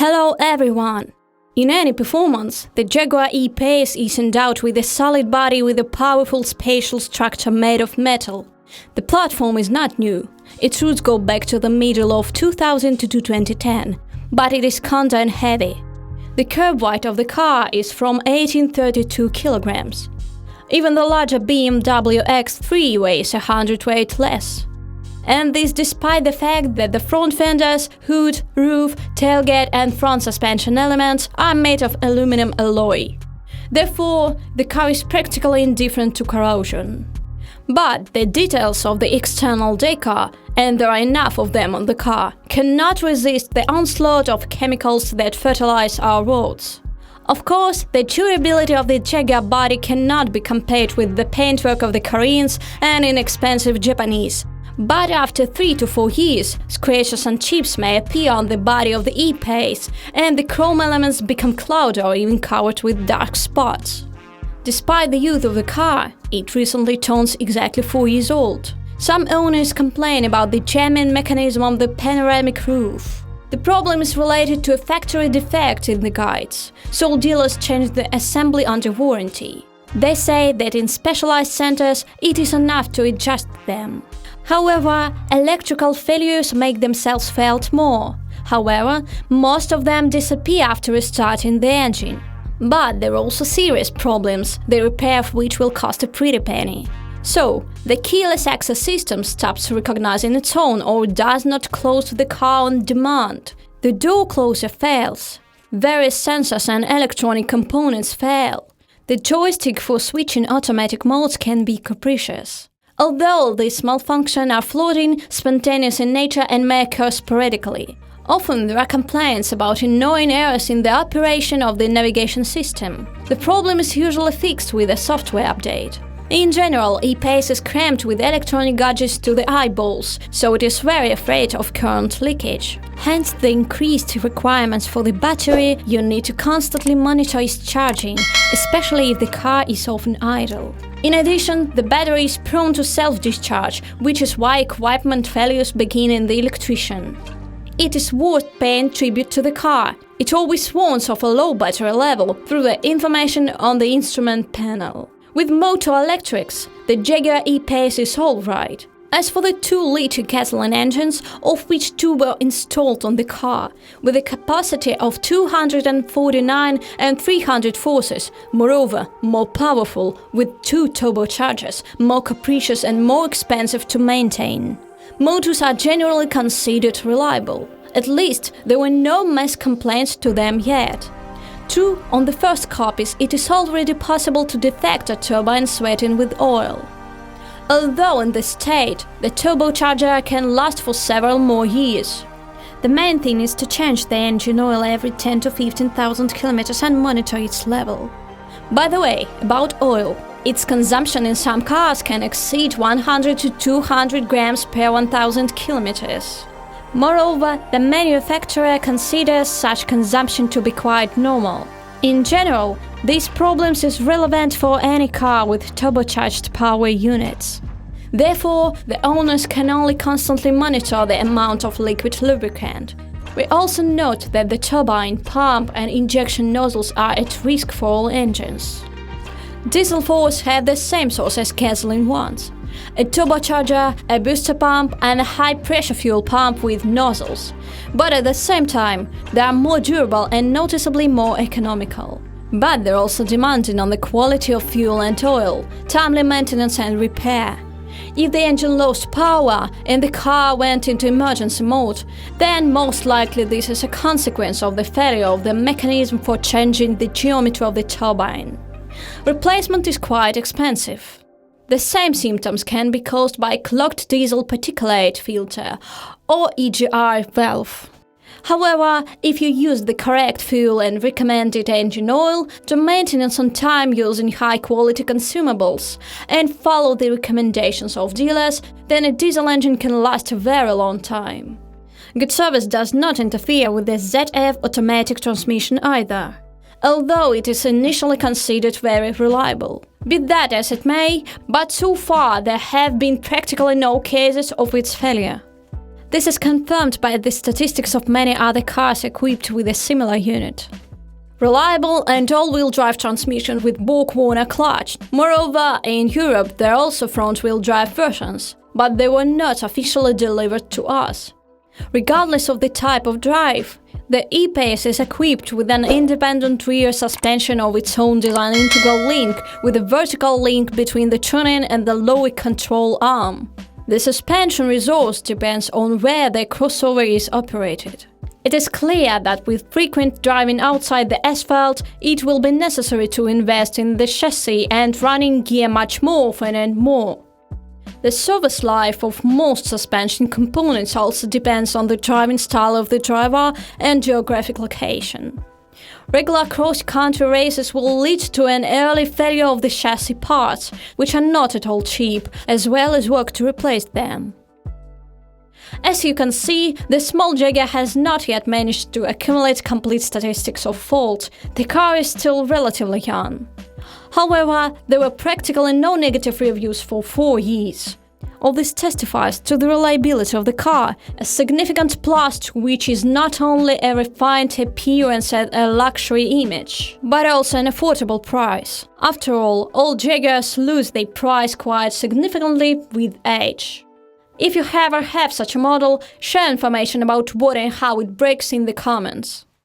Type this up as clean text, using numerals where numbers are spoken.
Hello everyone! In any performance, the Jaguar E-pace is endowed with a solid body with a powerful spatial structure made of metal. The platform is not new. Its roots go back to the middle of 2000 to 2010, but it is content heavy. The curb weight of the car is from 1832 kilograms. Even the larger BMW X3 weighs 100 weight less. And this despite the fact that the front fenders, hood, roof, tailgate and front suspension elements are made of aluminum alloy. Therefore, the car is practically indifferent to corrosion. But the details of the external decor, and there are enough of them on the car, cannot resist the onslaught of chemicals that fertilize our roads. Of course, the durability of the Jaguar body cannot be compared with the paintwork of the Koreans and inexpensive Japanese. But after 3 to 4 years, scratches and chips may appear on the body of the E-pace, and the chrome elements become clouded or even covered with dark spots. Despite the youth of the car, it recently turns exactly 4 years old. Some owners complain about the jamming mechanism of the panoramic roof. The problem is related to a factory defect in the guides, so dealers change the assembly under warranty. They say that in specialized centers it is enough to adjust them. However, electrical failures make themselves felt more. However, most of them disappear after restarting the engine. But there are also serious problems, the repair of which will cost a pretty penny. So, the keyless access system stops recognizing its own or does not close the car on demand. The door closer fails. Various sensors and electronic components fail. The joystick for switching automatic modes can be capricious. Although these malfunctions are floating, spontaneous in nature and may occur sporadically. Often there are complaints about annoying errors in the operation of the navigation system. The problem is usually fixed with a software update. In general, E-pace is crammed with electronic gadgets to the eyeballs, so it is very afraid of current leakage. Hence the increased requirements for the battery. You need to constantly monitor its charging, especially if the car is often idle. In addition, the battery is prone to self-discharge, which is why equipment failures begin in the electrician. It is worth paying tribute to the car. It always warns of a low battery level through the information on the instrument panel. With motor electrics, the Jaguar E-pace is alright. As for the 2-liter gasoline engines, of which 2 were installed on the car, with a capacity of 249 and 300 horses, moreover, more powerful, with 2 turbochargers, more capricious and more expensive to maintain. Motors are generally considered reliable. At least, there were no mass complaints to them yet. True, on the first copies, it is already possible to detect a turbine sweating with oil. Although in this state, the turbocharger can last for several more years. The main thing is to change the engine oil every 10 to 15,000 kilometers and monitor its level. By the way, about oil, its consumption in some cars can exceed 100 to 200 grams per 1,000 kilometers. Moreover, the manufacturer considers such consumption to be quite normal. In general, these problems is relevant for any car with turbocharged power units. Therefore, the owners can only constantly monitor the amount of liquid lubricant. We also note that the turbine, pump and injection nozzles are at risk for all engines. Diesel fours have the same source as gasoline ones: a turbocharger, a booster pump and a high-pressure fuel pump with nozzles. But at the same time, they are more durable and noticeably more economical. But they're also demanding on the quality of fuel and oil, timely maintenance and repair. If the engine lost power and the car went into emergency mode, then most likely this is a consequence of the failure of the mechanism for changing the geometry of the turbine. Replacement is quite expensive. The same symptoms can be caused by clogged diesel particulate filter or EGR valve. However, if you use the correct fuel and recommended engine oil, do maintenance on time using high-quality consumables, and follow the recommendations of dealers, then a diesel engine can last a very long time. Good service does not interfere with the ZF automatic transmission either, although it is initially considered very reliable. Be that as it may, but so far there have been practically no cases of its failure. This is confirmed by the statistics of many other cars equipped with a similar unit. Reliable and all-wheel drive transmission with borg-warner clutch. Moreover, in Europe there are also front-wheel drive versions, but they were not officially delivered to us. Regardless of the type of drive, the E-pace is equipped with an independent rear suspension of its own design integral link with a vertical link between the tuning and the lower control arm. The suspension resource depends on where the crossover is operated. It is clear that with frequent driving outside the asphalt, it will be necessary to invest in the chassis and running gear much more often and more. The service life of most suspension components also depends on the driving style of the driver and geographic location. Regular cross-country races will lead to an early failure of the chassis parts, which are not at all cheap, as well as work to replace them. As you can see, the small Jaguar has not yet managed to accumulate complete statistics of fault. The car is still relatively young. However, there were practically no negative reviews for 4 years. All this testifies to the reliability of the car, a significant plus to which is not only a refined appearance and a luxury image, but also an affordable price. After all Jaguars lose their price quite significantly with age. If you ever have such a model, share information about what and how it breaks in the comments.